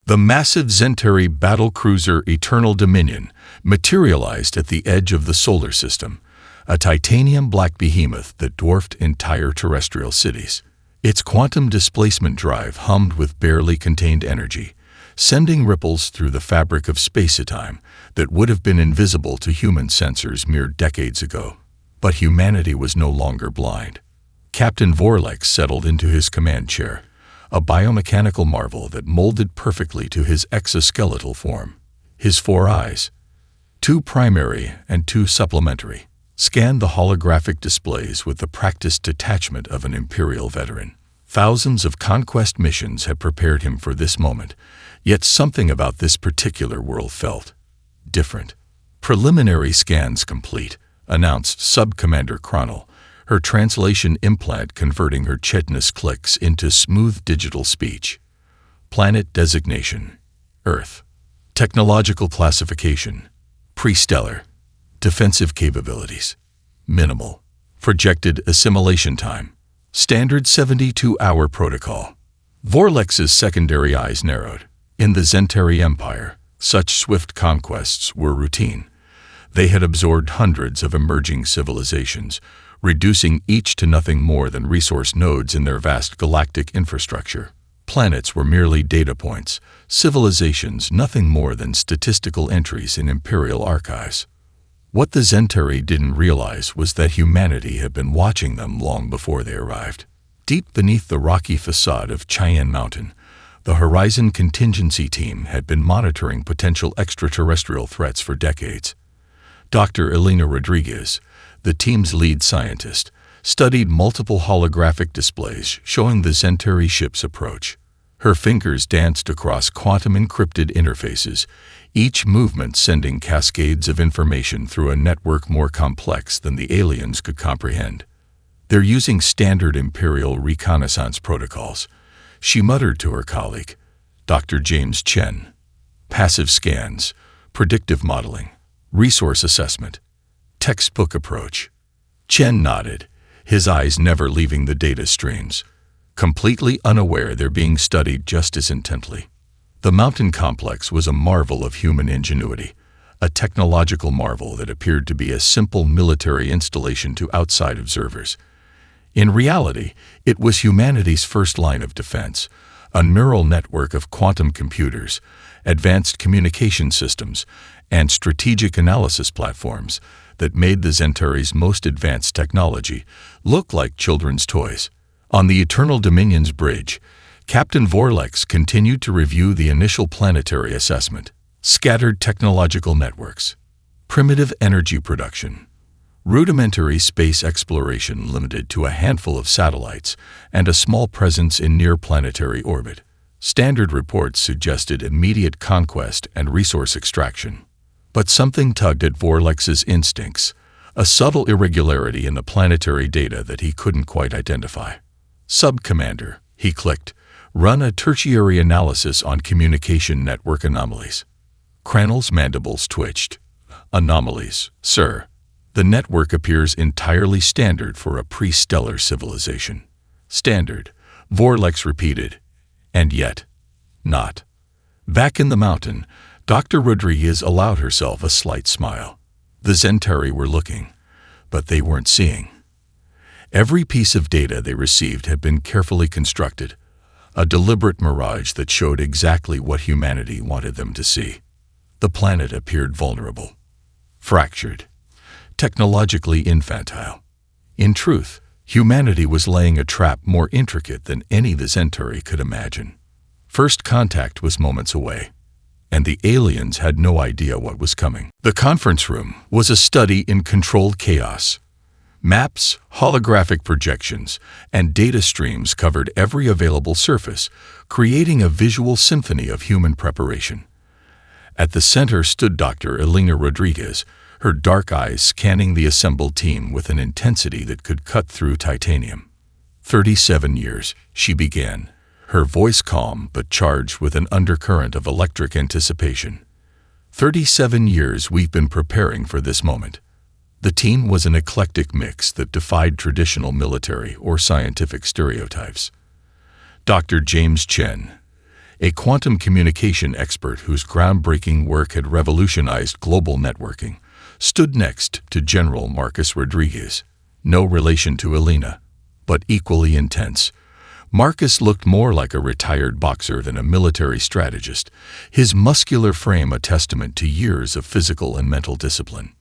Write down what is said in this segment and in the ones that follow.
The massive Zentari battlecruiser Eternal Dominion materialized at the edge of the solar system, a titanium black behemoth that dwarfed entire terrestrial cities. Its quantum displacement drive hummed with barely contained energy, sending ripples through the fabric of space-time that would have been invisible to human sensors mere decades ago. But humanity was no longer blind. Captain Vorlex settled into his command chair, a biomechanical marvel that molded perfectly to his exoskeletal form. His 4 eyes, 2 primary and 2 supplementary, scanned the holographic displays with the practiced detachment of an Imperial veteran. Thousands of conquest missions had prepared him for this moment, yet something about this particular world felt different. "Preliminary scans complete," announced Sub-Commander Cronel, her translation implant converting her chitinous clicks into smooth digital speech. "Planet designation: Earth. Technological classification: Prestellar. Defensive capabilities: minimal. Projected assimilation time: standard 72-hour protocol." Vorlex's secondary eyes narrowed. In the Zentari Empire, such swift conquests were routine. They had absorbed hundreds of emerging civilizations, reducing each to nothing more than resource nodes in their vast galactic infrastructure. Planets were merely data points, civilizations nothing more than statistical entries in Imperial archives. What the Zentari didn't realize was that humanity had been watching them long before they arrived. Deep beneath the rocky facade of Cheyenne Mountain, the Horizon Contingency Team had been monitoring potential extraterrestrial threats for decades. Dr. Elena Rodriguez, the team's lead scientist, studied multiple holographic displays showing the Zentari ship's approach. Her fingers danced across quantum-encrypted interfaces, each movement sending cascades of information through a network more complex than the aliens could comprehend. "They're using standard Imperial reconnaissance protocols," she muttered to her colleague, Dr. James Chen. "Passive scans, predictive modeling, resource assessment, textbook approach." Chen nodded, his eyes never leaving the data streams, completely unaware they're being studied just as intently. The mountain complex was a marvel of human ingenuity, a technological marvel that appeared to be a simple military installation to outside observers. In reality, it was humanity's first line of defense, a neural network of quantum computers, advanced communication systems, and strategic analysis platforms that made the Zentari's most advanced technology look like children's toys. On the Eternal Dominion's bridge, Captain Vorlex continued to review the initial planetary assessment: scattered technological networks, primitive energy production, rudimentary space exploration limited to a handful of satellites, and a small presence in near-planetary orbit. Standard reports suggested immediate conquest and resource extraction. But something tugged at Vorlex's instincts, a subtle irregularity in the planetary data that he couldn't quite identify. "Sub-Commander," he clicked, "run a tertiary analysis on communication network anomalies." Cranel's mandibles twitched. "Anomalies, sir. The network appears entirely standard for a pre-stellar civilization." "Standard," Vorlex repeated, "and yet, not." Back in the mountain, Dr. Rodriguez allowed herself a slight smile. The Zentari were looking, but they weren't seeing. Every piece of data they received had been carefully constructed, a deliberate mirage that showed exactly what humanity wanted them to see. The planet appeared vulnerable, fractured, technologically infantile. In truth, humanity was laying a trap more intricate than any the Zentari could imagine. First contact was moments away, and the aliens had no idea what was coming. The conference room was a study in controlled chaos. Maps, holographic projections, and data streams covered every available surface, creating a visual symphony of human preparation. At the center stood Dr. Elena Rodriguez, her dark eyes scanning the assembled team with an intensity that could cut through titanium. 37 years, she began, her voice calm but charged with an undercurrent of electric anticipation. 37 years we've been preparing for this moment. The team was an eclectic mix that defied traditional military or scientific stereotypes. Dr. James Chen, a quantum communication expert whose groundbreaking work had revolutionized global networking, stood next to General Marcus Rodriguez. No relation to Elena, but equally intense. Marcus looked more like a retired boxer than a military strategist, his muscular frame a testament to years of physical and mental discipline.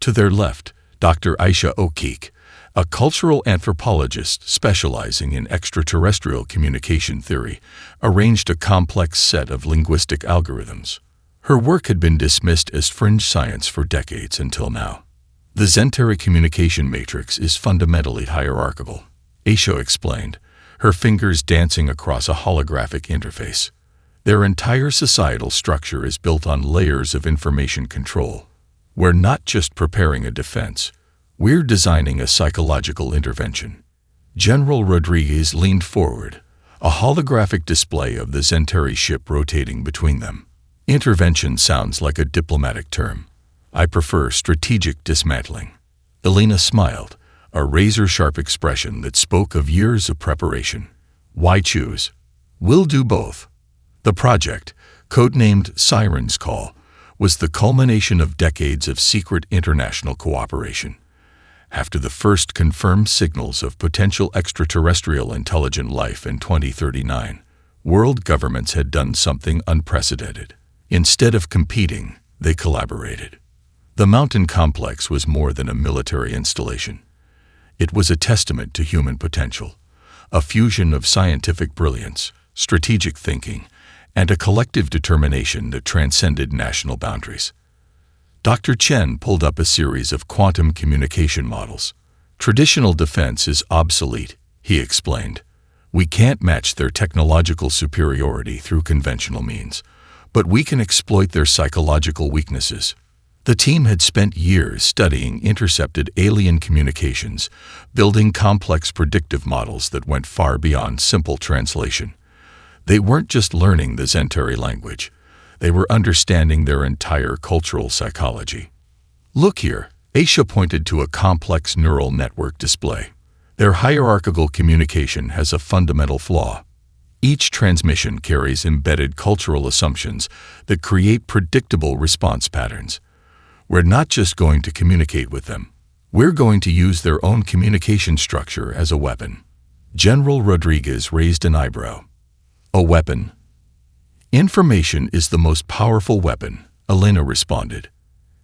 To their left, Dr. Aisha O'Keefe, a cultural anthropologist specializing in extraterrestrial communication theory, arranged a complex set of linguistic algorithms. Her work had been dismissed as fringe science for decades until now. The Zentari communication matrix is fundamentally hierarchical, Aisha explained, her fingers dancing across a holographic interface. Their entire societal structure is built on layers of information control. We're not just preparing a defense. We're designing a psychological intervention. General Rodriguez leaned forward, a holographic display of the Zentari ship rotating between them. Intervention sounds like a diplomatic term. I prefer strategic dismantling. Elena smiled, a razor-sharp expression that spoke of years of preparation. Why choose? We'll do both. The project, codenamed Siren's Call, was the culmination of decades of secret international cooperation. After the first confirmed signals of potential extraterrestrial intelligent life in 2039, world governments had done something unprecedented. Instead of competing, they collaborated. The mountain complex was more than a military installation. It was a testament to human potential, a fusion of scientific brilliance, strategic thinking, and a collective determination that transcended national boundaries. Dr. Chen pulled up a series of quantum communication models. Traditional defense is obsolete, he explained. We can't match their technological superiority through conventional means, but we can exploit their psychological weaknesses. The team had spent years studying intercepted alien communications, building complex predictive models that went far beyond simple translation. They weren't just learning the Zentari language. They were understanding their entire cultural psychology. Look here, Aisha pointed to a complex neural network display. Their hierarchical communication has a fundamental flaw. Each transmission carries embedded cultural assumptions that create predictable response patterns. We're not just going to communicate with them. We're going to use their own communication structure as a weapon. General Rodriguez raised an eyebrow. A weapon? Information is the most powerful weapon, Elena responded.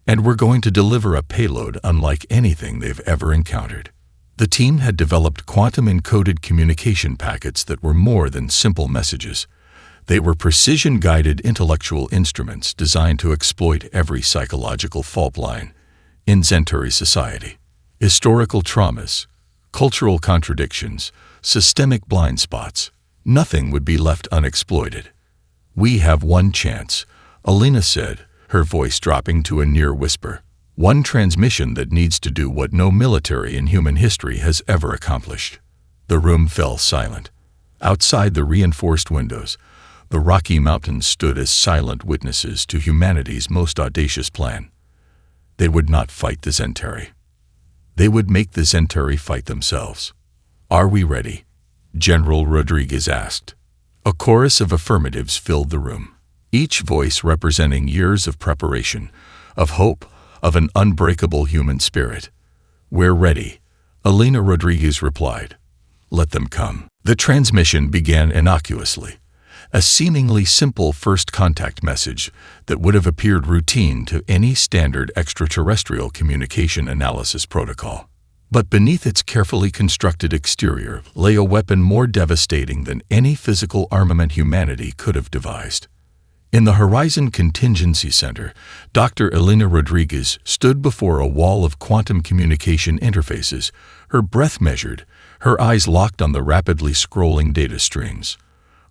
And we're going to deliver a payload unlike anything they've ever encountered. The team had developed quantum-encoded communication packets that were more than simple messages. They were precision-guided intellectual instruments designed to exploit every psychological fault line in Zentari society. Historical traumas, cultural contradictions, systemic blind spots. Nothing would be left unexploited. We have one chance, Elena said, her voice dropping to a near whisper. One transmission that needs to do what no military in human history has ever accomplished. The room fell silent. Outside the reinforced windows, the Rocky Mountains stood as silent witnesses to humanity's most audacious plan. They would not fight the Zentari. They would make the Zentari fight themselves. Are we ready? General Rodriguez asked. A chorus of affirmatives filled the room, each voice representing years of preparation, of hope, of an unbreakable human spirit. We're ready, Elena Rodriguez replied. Let them come. The transmission began innocuously, a seemingly simple first contact message that would have appeared routine to any standard extraterrestrial communication analysis protocol. But beneath its carefully constructed exterior lay a weapon more devastating than any physical armament humanity could have devised. In the Horizon Contingency Center, Dr. Elena Rodriguez stood before a wall of quantum communication interfaces, her breath measured, her eyes locked on the rapidly scrolling data streams.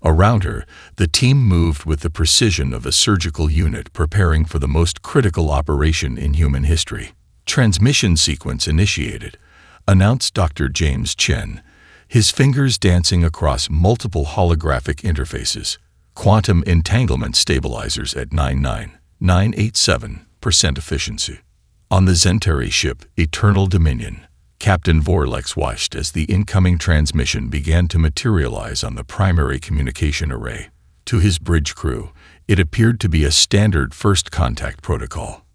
Around her, the team moved with the precision of a surgical unit preparing for the most critical operation in human history. Transmission sequence initiated, announced Dr. James Chen, his fingers dancing across multiple holographic interfaces. Quantum entanglement stabilizers at 99.987% efficiency. On the Zentari ship, Eternal Dominion, Captain Vorlex watched as the incoming transmission began to materialize on the primary communication array. To his bridge crew, it appeared to be a standard first contact protocol.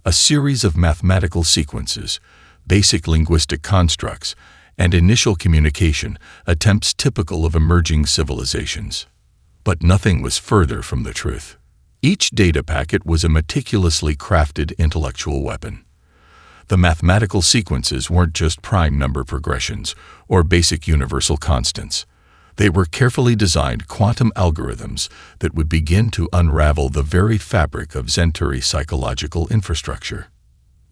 A series of mathematical sequences, basic linguistic constructs, and initial communication attempts typical of emerging civilizations. But nothing was further from the truth. Each data packet was a meticulously crafted intellectual weapon. The mathematical sequences weren't just prime number progressions or basic universal constants. They were carefully designed quantum algorithms that would begin to unravel the very fabric of Centauri's psychological infrastructure.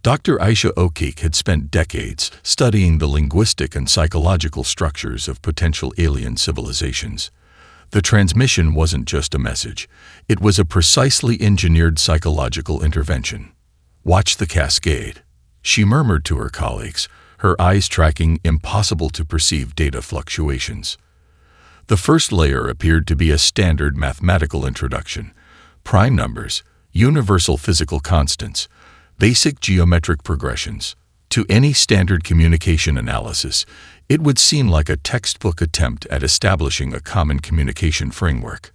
Dr. Aisha O'Keefe had spent decades studying the linguistic and psychological structures of potential alien civilizations. The transmission wasn't just a message. It was a precisely engineered psychological intervention. "Watch the cascade," she murmured to her colleagues, her eyes tracking impossible-to-perceive data fluctuations. The first layer appeared to be a standard mathematical introduction: prime numbers, universal physical constants, basic geometric progressions. To any standard communication analysis, it would seem like a textbook attempt at establishing a common communication framework.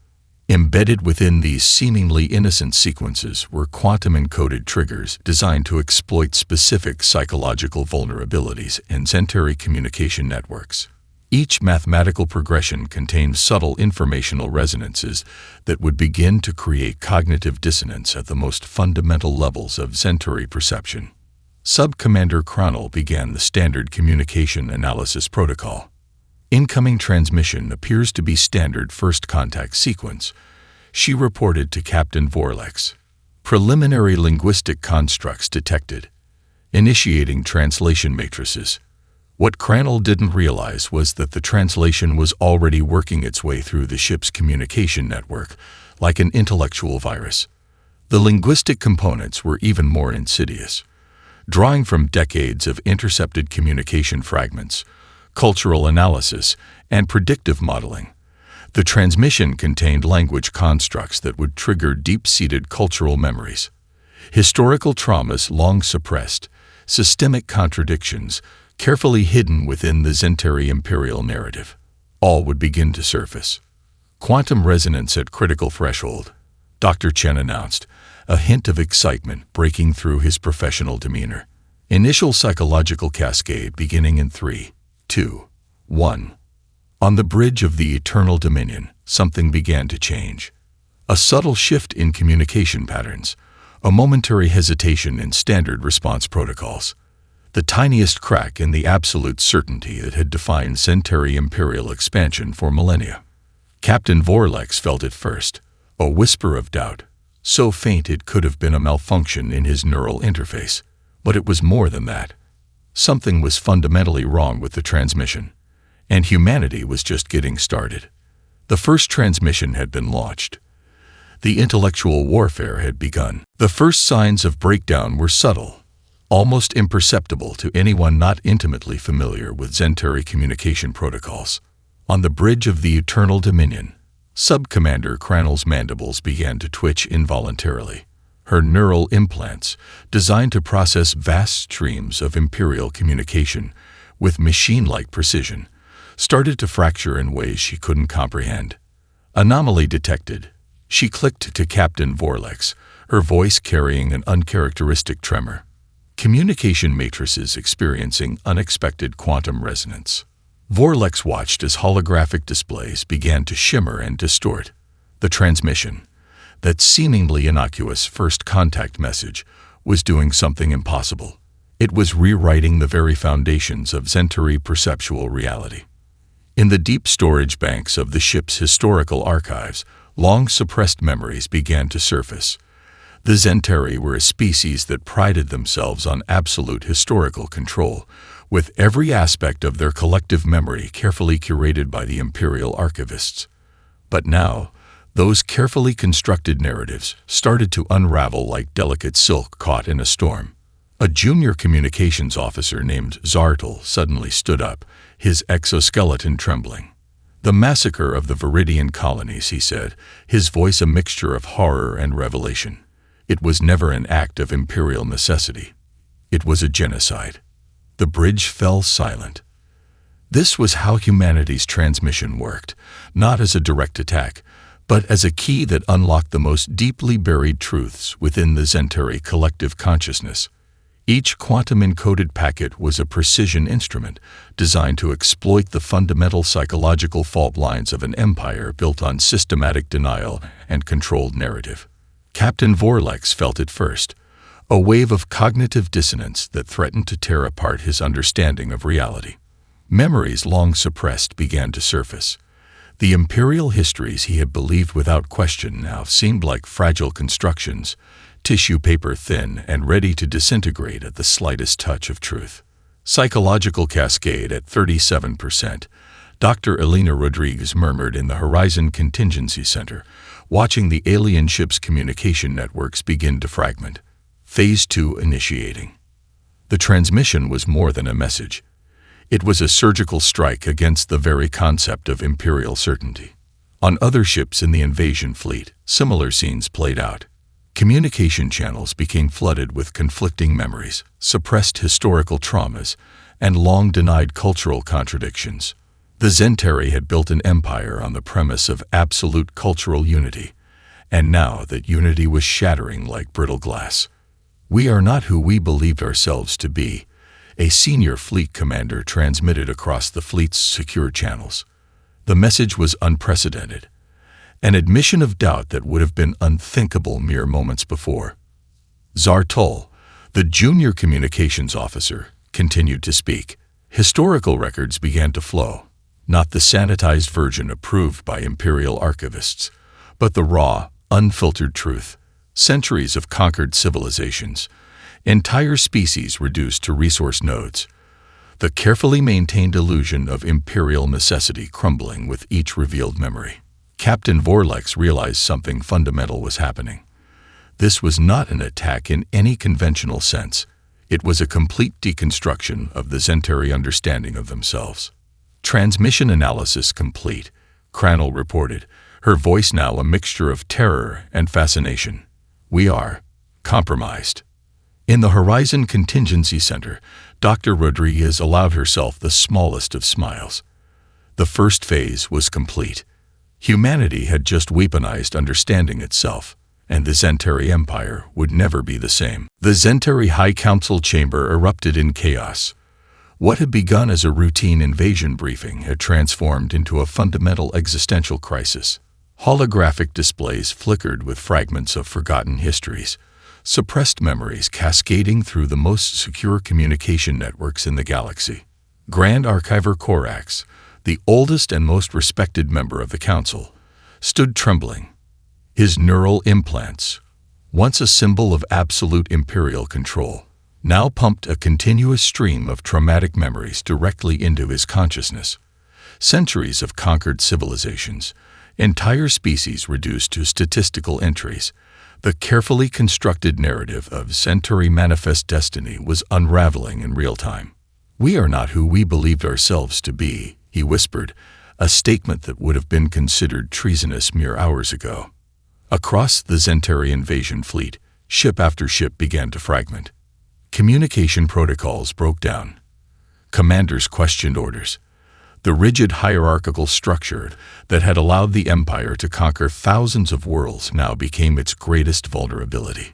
Embedded within these seemingly innocent sequences were quantum-encoded triggers designed to exploit specific psychological vulnerabilities in Centauri communication networks. Each mathematical progression contained subtle informational resonances that would begin to create cognitive dissonance at the most fundamental levels of Centauri perception. Sub-Commander Cronel began the standard communication analysis protocol. "Incoming transmission appears to be standard first contact sequence," she reported to Captain Vorlex. "Preliminary linguistic constructs detected. Initiating translation matrices." What Cranell didn't realize was that the translation was already working its way through the ship's communication network, like an intellectual virus. The linguistic components were even more insidious. Drawing from decades of intercepted communication fragments, cultural analysis, and predictive modeling, the transmission contained language constructs that would trigger deep-seated cultural memories. Historical traumas long suppressed, systemic contradictions, carefully hidden within the Centauri imperial narrative. All would begin to surface. "Quantum resonance at critical threshold," Dr. Chen announced, a hint of excitement breaking through his professional demeanor. "Initial psychological cascade beginning in 3, 2, 1. On the bridge of the Eternal Dominion, something began to change. A subtle shift in communication patterns, a momentary hesitation in standard response protocols. The tiniest crack in the absolute certainty that had defined Centauri imperial expansion for millennia. Captain Vorlex felt it first, a whisper of doubt, so faint it could have been a malfunction in his neural interface. But it was more than that. Something was fundamentally wrong with the transmission, and humanity was just getting started. The first transmission had been launched. The intellectual warfare had begun. The first signs of breakdown were subtle, almost imperceptible to anyone not intimately familiar with Centauri communication protocols. On the bridge of the Eternal Dominion, Sub-Commander Cranell's mandibles began to twitch involuntarily. Her neural implants, designed to process vast streams of imperial communication with machine-like precision, started to fracture in ways she couldn't comprehend. Anomaly detected. She clicked to Captain Vorlex, her voice carrying an uncharacteristic tremor. Communication matrices experiencing unexpected quantum resonance. Vorlex watched as holographic displays began to shimmer and distort. The transmission, that seemingly innocuous first contact message, was doing something impossible. It was rewriting the very foundations of Centauri perceptual reality. In the deep storage banks of the ship's historical archives, long-suppressed memories began to surface. The Centauri were a species that prided themselves on absolute historical control, with every aspect of their collective memory carefully curated by the imperial archivists. But now, those carefully constructed narratives started to unravel like delicate silk caught in a storm. A junior communications officer named Zartel suddenly stood up, his exoskeleton trembling. "The massacre of the Viridian colonies," he said, his voice a mixture of horror and revelation. "It was never an act of imperial necessity. It was a genocide." The bridge fell silent. This was how humanity's transmission worked, not as a direct attack, but as a key that unlocked the most deeply buried truths within the Zentari collective consciousness. Each quantum-encoded packet was a precision instrument designed to exploit the fundamental psychological fault lines of an empire built on systematic denial and controlled narrative. Captain Vorlex felt it first, a wave of cognitive dissonance that threatened to tear apart his understanding of reality. Memories long suppressed began to surface. The imperial histories he had believed without question now seemed like fragile constructions, tissue paper thin and ready to disintegrate at the slightest touch of truth. Psychological cascade at 37%. Dr. Elena Rodriguez murmured in the Horizon Contingency Center, watching the alien ship's communication networks begin to fragment. Phase 2 initiating. The transmission was more than a message. It was a surgical strike against the very concept of imperial certainty. On other ships in the invasion fleet, similar scenes played out. Communication channels became flooded with conflicting memories, suppressed historical traumas, and long-denied cultural contradictions. The Zentari had built an empire on the premise of absolute cultural unity, and now that unity was shattering like brittle glass. "We are not who we believed ourselves to be," a senior fleet commander transmitted across the fleet's secure channels. The message was unprecedented, an admission of doubt that would have been unthinkable mere moments before. Zartul, the junior communications officer, continued to speak. Historical records began to flow, not the sanitized version approved by imperial archivists, but the raw, unfiltered truth. Centuries of conquered civilizations, entire species reduced to resource nodes, the carefully maintained illusion of imperial necessity crumbling with each revealed memory. Captain Vorlex realized something fundamental was happening. This was not an attack in any conventional sense. It was a complete deconstruction of the Zentari understanding of themselves. Transmission analysis complete, Cranell reported, her voice now a mixture of terror and fascination. "We are compromised." In the Horizon Contingency Center, Dr. Rodriguez allowed herself the smallest of smiles. The first phase was complete. Humanity had just weaponized understanding itself, and the Zentari Empire would never be the same. The Zentari High Council chamber erupted in chaos. What had begun as a routine invasion briefing had transformed into a fundamental existential crisis. Holographic displays flickered with fragments of forgotten histories, suppressed memories cascading through the most secure communication networks in the galaxy. Grand Archiver Corax, the oldest and most respected member of the Council, stood trembling. His neural implants, once a symbol of absolute imperial control, now pumped a continuous stream of traumatic memories directly into his consciousness. Centuries of conquered civilizations, entire species reduced to statistical entries, the carefully constructed narrative of Zentari manifest destiny was unraveling in real time. "We are not who we believed ourselves to be," he whispered, a statement that would have been considered treasonous mere hours ago. Across the Zentari invasion fleet, ship after ship began to fragment. Communication protocols broke down. Commanders questioned orders. The rigid hierarchical structure that had allowed the Empire to conquer thousands of worlds now became its greatest vulnerability.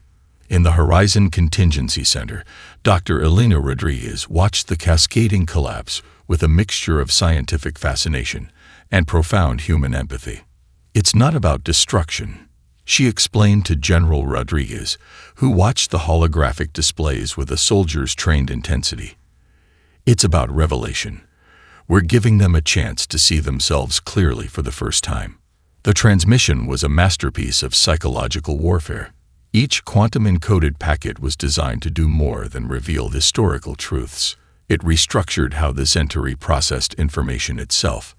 In the Horizon Contingency Center, Dr. Elena Rodriguez watched the cascading collapse with a mixture of scientific fascination and profound human empathy. "It's not about destruction," she explained to General Rodriguez, who watched the holographic displays with a soldier's trained intensity. "It's about revelation. We're giving them a chance to see themselves clearly for the first time." The transmission was a masterpiece of psychological warfare. Each quantum-encoded packet was designed to do more than reveal historical truths. It restructured how the Zentari processed information itself.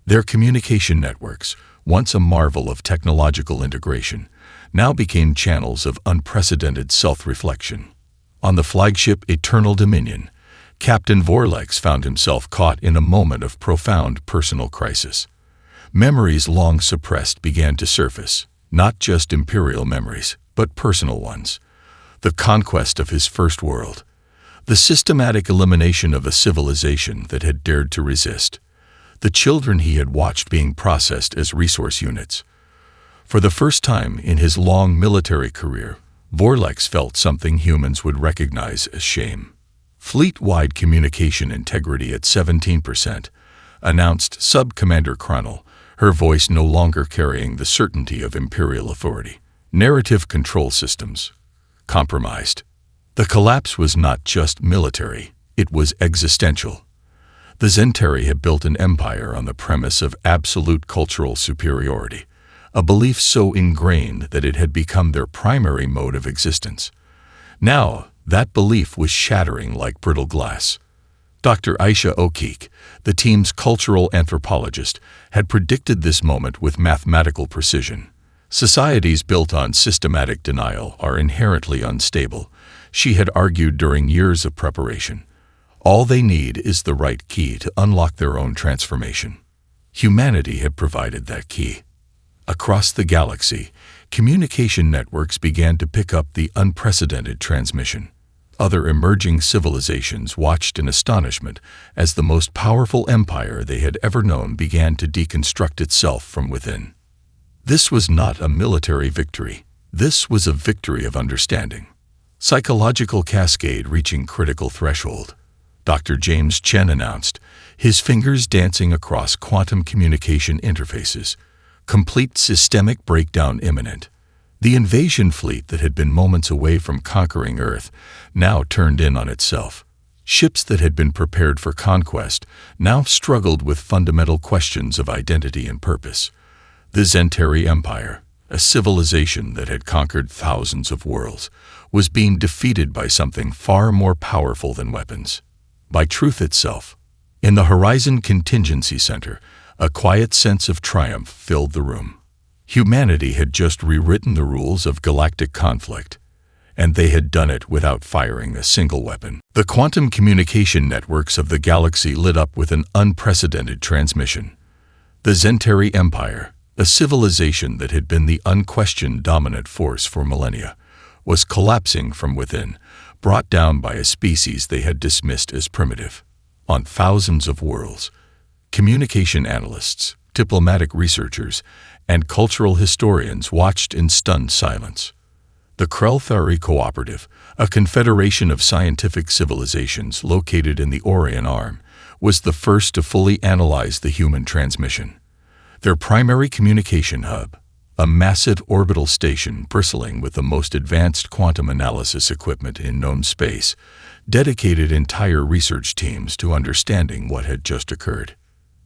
Their communication networks, once a marvel of technological integration, now became channels of unprecedented self-reflection. On the flagship Eternal Dominion, Captain Vorlex found himself caught in a moment of profound personal crisis. Memories long suppressed began to surface, not just imperial memories, but personal ones. The conquest of his first world, the systematic elimination of a civilization that had dared to resist, the children he had watched being processed as resource units. For the first time in his long military career, Vorlex felt something humans would recognize as shame. Fleet-wide communication integrity at 17%, announced Sub-Commander Cronel, her voice no longer carrying the certainty of Imperial authority. Narrative control systems compromised. The collapse was not just military, it was existential. The Zentari had built an empire on the premise of absolute cultural superiority, a belief so ingrained that it had become their primary mode of existence. Now, that belief was shattering like brittle glass. Dr. Aisha O'Keefe, the team's cultural anthropologist, had predicted this moment with mathematical precision. Societies built on systematic denial are inherently unstable, she had argued during years of preparation. All they need is the right key to unlock their own transformation. Humanity had provided that key. Across the galaxy, communication networks began to pick up the unprecedented transmission. Other emerging civilizations watched in astonishment as the most powerful empire they had ever known began to deconstruct itself from within. This was not a military victory. This was a victory of understanding. Psychological cascade reaching critical threshold. Dr. James Chen announced, his fingers dancing across quantum communication interfaces. Complete systemic breakdown imminent. The invasion fleet that had been moments away from conquering Earth now turned in on itself. Ships that had been prepared for conquest now struggled with fundamental questions of identity and purpose. The Zentari Empire, a civilization that had conquered thousands of worlds, was being defeated by something far more powerful than weapons. By truth itself. In the Horizon Contingency Center, a quiet sense of triumph filled the room. Humanity had just rewritten the rules of galactic conflict, and they had done it without firing a single weapon. The quantum communication networks of the galaxy lit up with an unprecedented transmission. The Zentari Empire, a civilization that had been the unquestioned dominant force for millennia, was collapsing from within, brought down by a species they had dismissed as primitive. On thousands of worlds, communication analysts, diplomatic researchers, and cultural historians watched in stunned silence. The Krell-Thari Cooperative, a confederation of scientific civilizations located in the Orion Arm, was the first to fully analyze the human transmission. Their primary communication hub, a massive orbital station bristling with the most advanced quantum analysis equipment in known space, dedicated entire research teams to understanding what had just occurred.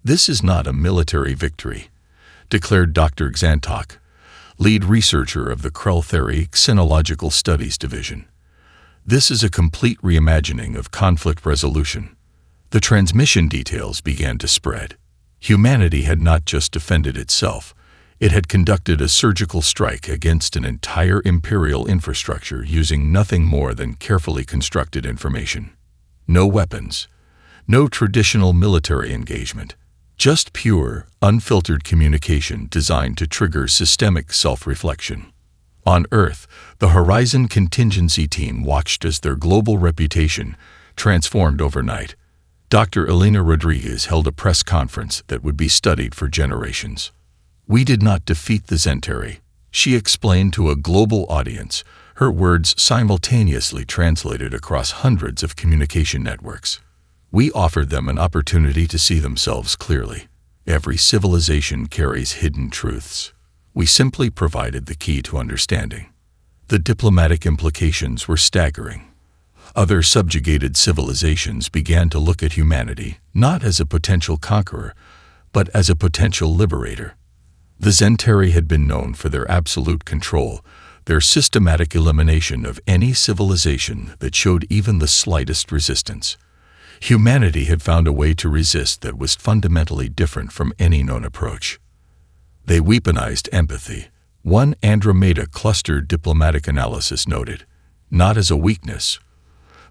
This is not a military victory, declared Dr. Xantok, lead researcher of the Krell-Thari Xenological Studies Division. This is a complete reimagining of conflict resolution. The transmission details began to spread. Humanity had not just defended itself, it had conducted a surgical strike against an entire imperial infrastructure using nothing more than carefully constructed information. No weapons, no traditional military engagement, just pure, unfiltered communication designed to trigger systemic self-reflection. On Earth, the Horizon Contingency Team watched as their global reputation transformed overnight. Dr. Elena Rodriguez held a press conference that would be studied for generations. "We did not defeat the Zentari," she explained to a global audience, her words simultaneously translated across hundreds of communication networks. "We offered them an opportunity to see themselves clearly. Every civilization carries hidden truths. We simply provided the key to understanding." The diplomatic implications were staggering. Other subjugated civilizations began to look at humanity not as a potential conqueror, but as a potential liberator. The Zentari had been known for their absolute control, their systematic elimination of any civilization that showed even the slightest resistance. Humanity had found a way to resist that was fundamentally different from any known approach. They weaponized empathy, one Andromeda Cluster diplomatic analysis noted, not as a weakness,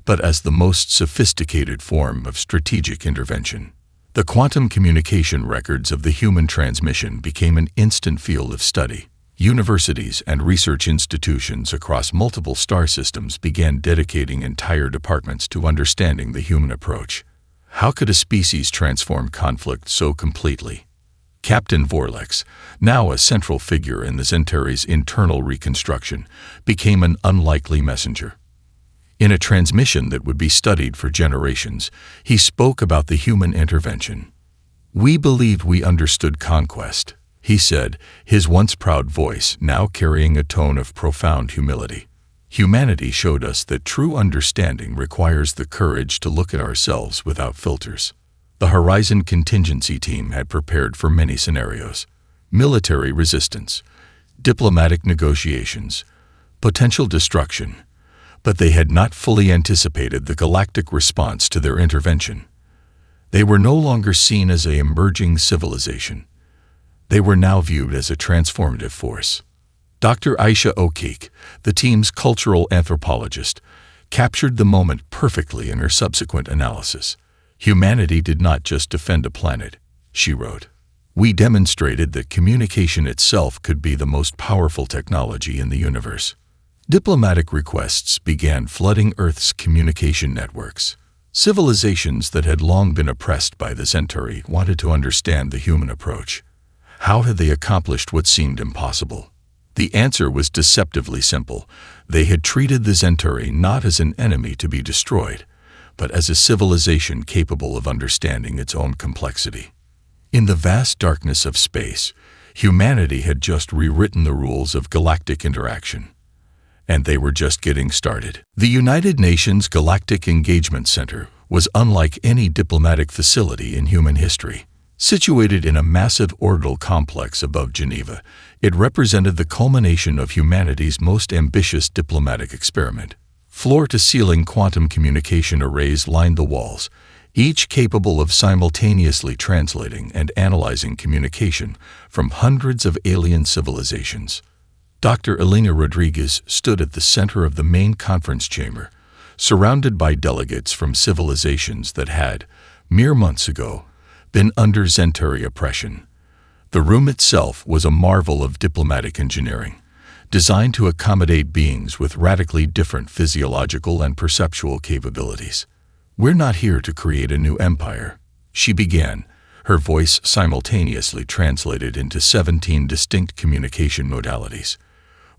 but as the most sophisticated form of strategic intervention. The quantum communication records of the human transmission became an instant field of study. Universities and research institutions across multiple star systems began dedicating entire departments to understanding the human approach. How could a species transform conflict so completely? Captain Vorlex, now a central figure in the Zentary's internal reconstruction, became an unlikely messenger. In a transmission that would be studied for generations, he spoke about the human intervention. "We believed we understood conquest," he said, his once proud voice now carrying a tone of profound humility. "Humanity showed us that true understanding requires the courage to look at ourselves without filters." The Horizon contingency team had prepared for many scenarios: military resistance, diplomatic negotiations, potential destruction, but they had not fully anticipated the galactic response to their intervention. They were no longer seen as an emerging civilization. They were now viewed as a transformative force. Dr. Aisha O'Keefe, the team's cultural anthropologist, captured the moment perfectly in her subsequent analysis. "Humanity did not just defend a planet," she wrote. "We demonstrated that communication itself could be the most powerful technology in the universe." Diplomatic requests began flooding Earth's communication networks. Civilizations that had long been oppressed by the Zentari wanted to understand the human approach. How had they accomplished what seemed impossible? The answer was deceptively simple. They had treated the Zentari not as an enemy to be destroyed, but as a civilization capable of understanding its own complexity. In the vast darkness of space, humanity had just rewritten the rules of galactic interaction. And they were just getting started. The United Nations Galactic Engagement Center was unlike any diplomatic facility in human history. Situated in a massive orbital complex above Geneva, it represented the culmination of humanity's most ambitious diplomatic experiment. Floor-to-ceiling quantum communication arrays lined the walls, each capable of simultaneously translating and analyzing communication from hundreds of alien civilizations. Dr. Elena Rodriguez stood at the center of the main conference chamber, surrounded by delegates from civilizations that had, mere months ago, been under Zentari oppression. The room itself was a marvel of diplomatic engineering, designed to accommodate beings with radically different physiological and perceptual capabilities. "We're not here to create a new empire," she began, her voice simultaneously translated into 17 distinct communication modalities.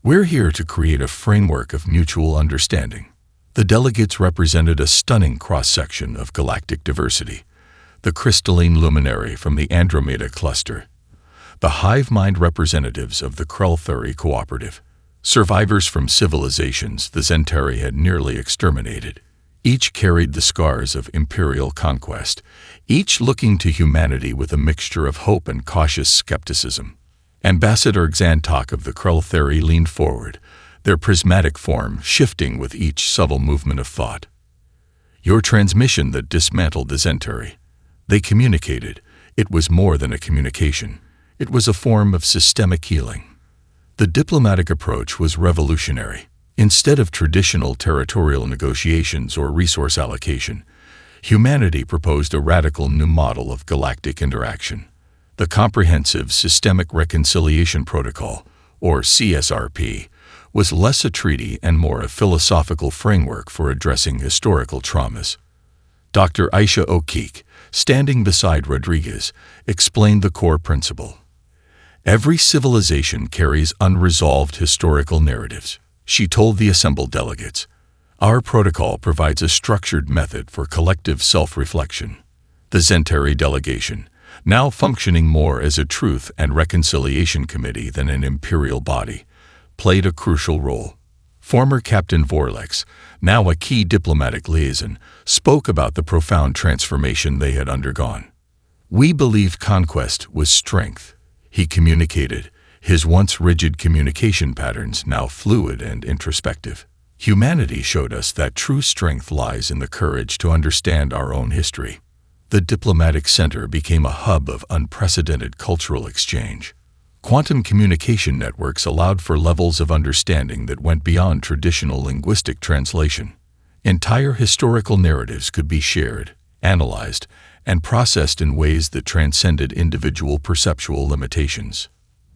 "We're here to create a framework of mutual understanding." The delegates represented a stunning cross-section of galactic diversity: the crystalline luminary from the Andromeda cluster, the hive mind representatives of the Krell-Thuri cooperative, survivors from civilizations the Zentari had nearly exterminated. Each carried the scars of imperial conquest, each looking to humanity with a mixture of hope and cautious skepticism. Ambassador Xantok of the Krell-Thuri leaned forward, their prismatic form shifting with each subtle movement of thought. "Your transmission that dismantled the Zentari," they communicated. It was more than a communication. It was a form of systemic healing. The diplomatic approach was revolutionary. Instead of traditional territorial negotiations or resource allocation, humanity proposed a radical new model of galactic interaction. The Comprehensive Systemic Reconciliation Protocol, or CSRP, was less a treaty and more a philosophical framework for addressing historical traumas. Dr. Aisha O'Keefe, standing beside Rodriguez, explained the core principle. "Every civilization carries unresolved historical narratives," she told the assembled delegates. "Our protocol provides a structured method for collective self-reflection." The Zentari delegation, now functioning more as a truth and reconciliation committee than an imperial body, played a crucial role. Former Captain Vorlex, now a key diplomatic liaison, spoke about the profound transformation they had undergone. "We believed conquest was strength," he communicated, his once rigid communication patterns now fluid and introspective. "Humanity showed us that true strength lies in the courage to understand our own history." The diplomatic center became a hub of unprecedented cultural exchange. Quantum communication networks allowed for levels of understanding that went beyond traditional linguistic translation. Entire historical narratives could be shared, analyzed, and processed in ways that transcended individual perceptual limitations.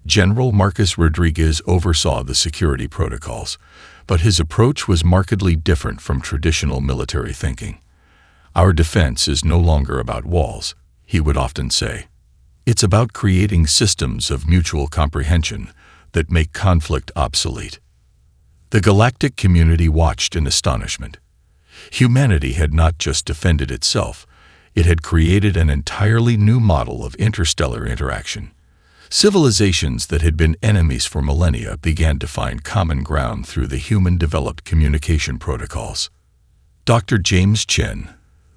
General Marcus Rodriguez oversaw the security protocols, but his approach was markedly different from traditional military thinking. "Our defense is no longer about walls," he would often say. It's about creating systems of mutual comprehension that make conflict obsolete. The galactic community watched in astonishment. Humanity had not just defended itself, it had created an entirely new model of interstellar interaction. Civilizations that had been enemies for millennia began to find common ground through the human-developed communication protocols. Dr. James Chen,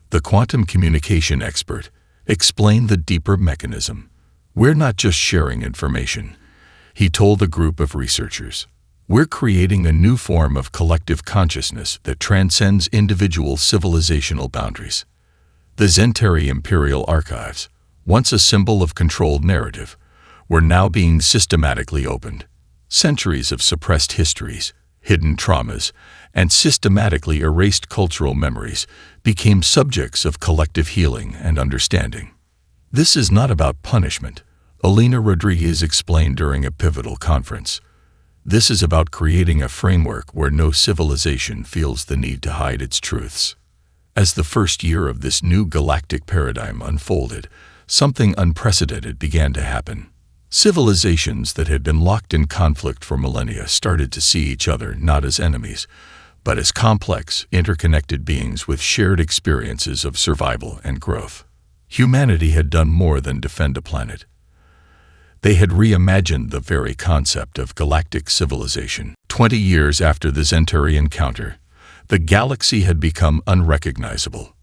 the quantum communication expert, explained the deeper mechanism. "We're not just sharing information," he told a group of researchers. "We're creating a new form of collective consciousness that transcends individual civilizational boundaries." The Zentari Imperial Archives, once a symbol of controlled narrative, were now being systematically opened. Centuries of suppressed histories, hidden traumas, and systematically erased cultural memories became subjects of collective healing and understanding. "This is not about punishment," Elena Rodriguez explained during a pivotal conference. "This is about creating a framework where no civilization feels the need to hide its truths." As the first year of this new galactic paradigm unfolded, something unprecedented began to happen. Civilizations that had been locked in conflict for millennia started to see each other not as enemies, but as complex, interconnected beings with shared experiences of survival and growth. Humanity had done more than defend a planet. They had reimagined the very concept of galactic civilization. 20 years after the Zentari encounter, the galaxy had become unrecognizable.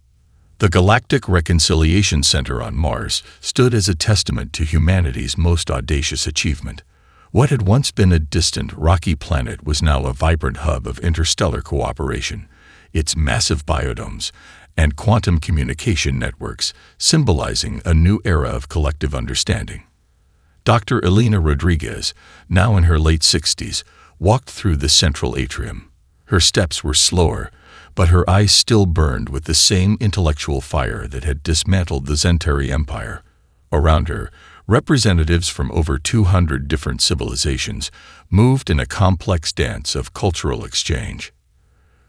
The Galactic Reconciliation Center on Mars stood as a testament to humanity's most audacious achievement. What had once been a distant, rocky planet was now a vibrant hub of interstellar cooperation, its massive biodomes and quantum communication networks symbolizing a new era of collective understanding. Dr. Elena Rodriguez, now in her late 60s, walked through the central atrium. Her steps were slower, but her eyes still burned with the same intellectual fire that had dismantled the Zentari Empire. Around her, representatives from over 200 different civilizations moved in a complex dance of cultural exchange.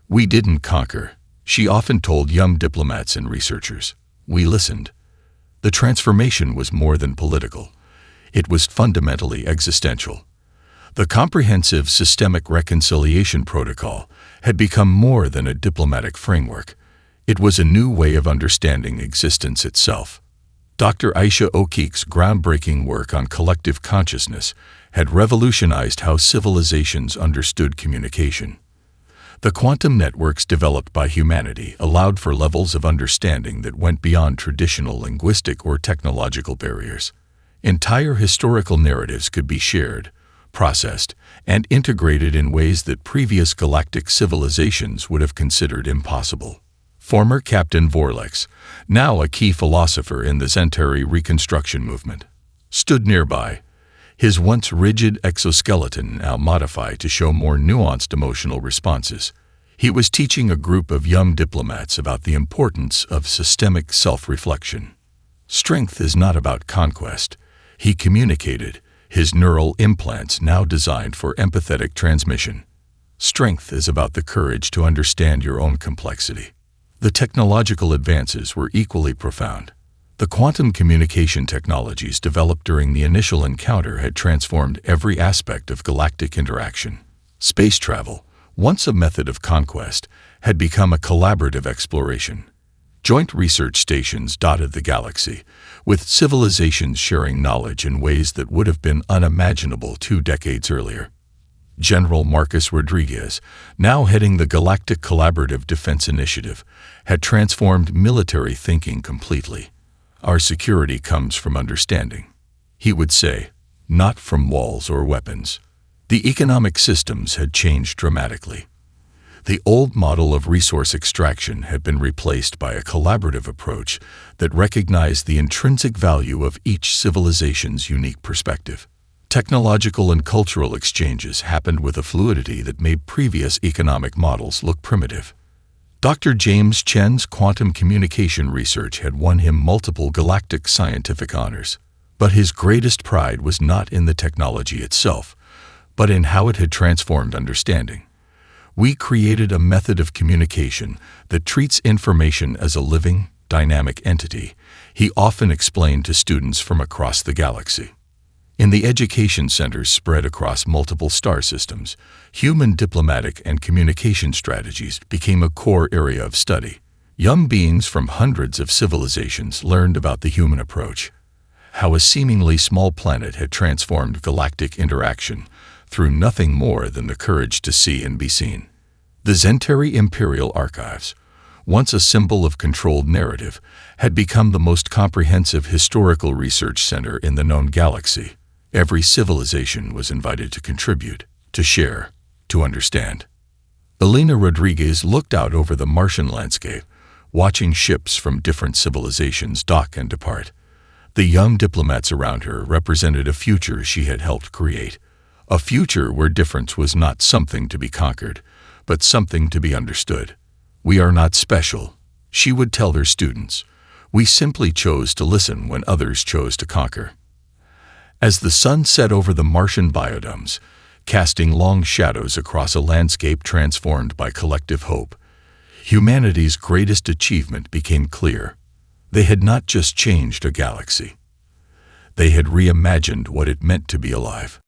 "We didn't conquer," she often told young diplomats and researchers. "We listened." The transformation was more than political. It was fundamentally existential. The Comprehensive Systemic Reconciliation Protocol had become more than a diplomatic framework. It was a new way of understanding existence itself. Dr. Aisha O'Keefe's groundbreaking work on collective consciousness had revolutionized how civilizations understood communication. The quantum networks developed by humanity allowed for levels of understanding that went beyond traditional linguistic or technological barriers. Entire historical narratives could be shared, processed, and integrated in ways that previous galactic civilizations would have considered impossible. Former Captain Vorlex, now a key philosopher in the Zentari reconstruction movement, stood nearby, his once rigid exoskeleton now modified to show more nuanced emotional responses. He was teaching a group of young diplomats about the importance of systemic self-reflection. "Strength is not about conquest," he communicated, his neural implants now designed for empathetic transmission. "Strength is about the courage to understand your own complexity." The technological advances were equally profound. The quantum communication technologies developed during the initial encounter had transformed every aspect of galactic interaction. Space travel, once a method of conquest, had become a collaborative exploration. Joint research stations dotted the galaxy, with civilizations sharing knowledge in ways that would have been unimaginable 2 decades earlier. General Marcus Rodriguez, now heading the Galactic Collaborative Defense Initiative, had transformed military thinking completely. "Our security comes from understanding," he would say, "not from walls or weapons." The economic systems had changed dramatically. The old model of resource extraction had been replaced by a collaborative approach that recognized the intrinsic value of each civilization's unique perspective. Technological and cultural exchanges happened with a fluidity that made previous economic models look primitive. Dr. James Chen's quantum communication research had won him multiple galactic scientific honors, but his greatest pride was not in the technology itself, but in how it had transformed understanding. "We created a method of communication that treats information as a living, dynamic entity," he often explained to students from across the galaxy. In the education centers spread across multiple star systems, human diplomatic and communication strategies became a core area of study. Young beings from hundreds of civilizations learned about the human approach, how a seemingly small planet had transformed galactic interaction through nothing more than the courage to see and be seen. The Zentari Imperial Archives, once a symbol of controlled narrative, had become the most comprehensive historical research center in the known galaxy. Every civilization was invited to contribute, to share, to understand. Elena Rodriguez looked out over the Martian landscape, watching ships from different civilizations dock and depart. The young diplomats around her represented a future she had helped create, a future where difference was not something to be conquered, but something to be understood. "We are not special," she would tell their students. "We simply chose to listen when others chose to conquer." As the sun set over the Martian biodomes, casting long shadows across a landscape transformed by collective hope, humanity's greatest achievement became clear. They had not just changed a galaxy. They had reimagined what it meant to be alive.